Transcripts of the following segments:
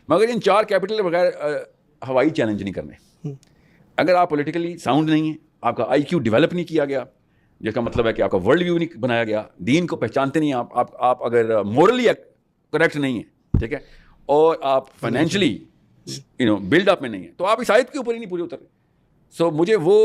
مگر ان 4 کیپٹل کے بغیر ہوائی چیلنج نہیں کرنے. اگر آپ پولیٹیکلی ساؤنڈ نہیں ہیں, آپ کا آئی کیو ڈیولپ نہیں کیا گیا, جس کا مطلب ہے کہ آپ کا ورلڈ ویو نہیں بنایا گیا, دین کو پہچانتے نہیں ہیں آپ اگر مورلی کریکٹ نہیں ہیں, ٹھیک ہے, اور آپ فائنینشلی بلڈ اپ میں نہیں ہیں, تو آپ اس آیت کے اوپر ہی نہیں پورے اتر رہے. سو مجھے وہ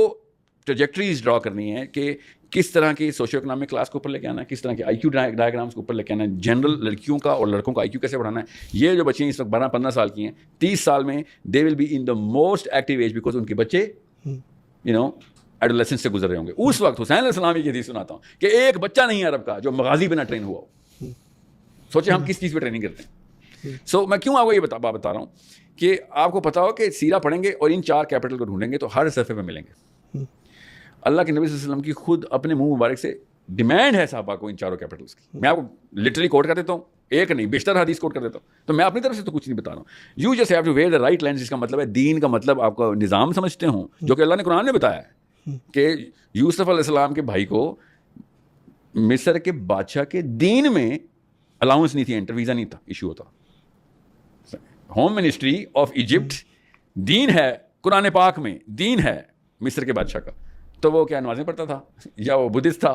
ٹریجیکٹریز ڈرا کرنی ہے کہ کس طرح کی سوشیو اکنامک کلاس کے اوپر لے کے آنا ہے, کس طرح کے آئی کیو ڈائیگرامس کے اوپر لے کے آنا ہے, جنرل لڑکیوں کا اور لڑکوں کا آئی کیو کیسے بڑھانا ہے. یہ جو بچے ہیں اس وقت 12-15 سال کی ہیں, 30 سال میں they will be in the most active age, because ان کے بچے ایڈولیسنس سے گزر رہے ہوں گے. اس وقت حسین علیہ السلام کی حدیث سناتا ہوں کہ ایک بچہ نہیں ہے عرب کا جو مغازی بنا ٹرین ہوا ہو. سوچے ہم کس چیز پہ ٹریننگ کرتے ہیں. سو میں کیوں آپ کو یہ بتا رہا ہوں کہ آپ کو پتا ہو کہ سیرہ پڑھیں گے اور ان 4 کیپٹل کو ڈھونڈیں گے تو ہر صفحے پہ ملیں گے. اللہ کے نبی صلی اللہ علیہ وسلم کی خود اپنے منہ مبارک سے ڈیمانڈ ہے صحابہ کو ان 4 کیپٹلس کی. میں آپ کو لٹرلی کوٹ کر دیتا ہوں, ایک نہیں بیشتر حدیث کوٹ کر دیتا ہوں, تو میں اپنی طرف سے تو کچھ نہیں بتا رہا ہوں. You just have to wear the right lens, جس کا مطلب ہے دین کا مطلب آپ کا نظام سمجھتے ہوں, جو کہ اللہ نے قرآن میں بتایا ہے کہ یوسف علیہ السلام کے بھائی کو مصر کے بادشاہ کے دین میں الاؤنس نہیں تھی, انٹر ویزا نہیں تھا ایشو ہوتا. ہوم منسٹری آف ایجپٹ دین ہے, قرآن پاک میں دین ہے مصر کے بادشاہ کا, تو وہ کیا نمازیں پڑھتا تھا یا وہ بدھسٹ تھا,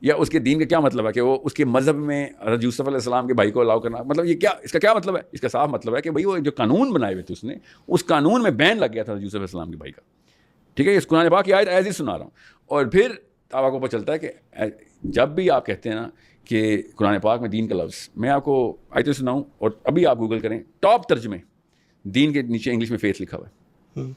یا اس کے دین کا کیا مطلب ہے کہ وہ اس کے مذہب میں حضرت یوسف علیہ السلام کے بھائی کو الاؤ کرنا, مطلب یہ کیا, اس کا کیا مطلب ہے؟ اس کا صاف مطلب ہے کہ بھائی وہ جو قانون بنائے ہوئے تھے اس نے, اس قانون میں بین لگ گیا تھا یوسف علیہ السلام کے بھائی کا, ٹھیک ہے. اس قرآن پاک کی آیت ایز ہی سنا رہا ہوں. اور پھر آپ کو پتہ چلتا ہے کہ جب بھی آپ کہتے ہیں نا کہ قرآن پاک میں دین کا لفظ, میں آپ کو آیتیں سناؤں اور ابھی آپ گوگل کریں, ٹاپ ترجمے دین کے نیچے انگلش میں فیتھ لکھا ہوا ہے.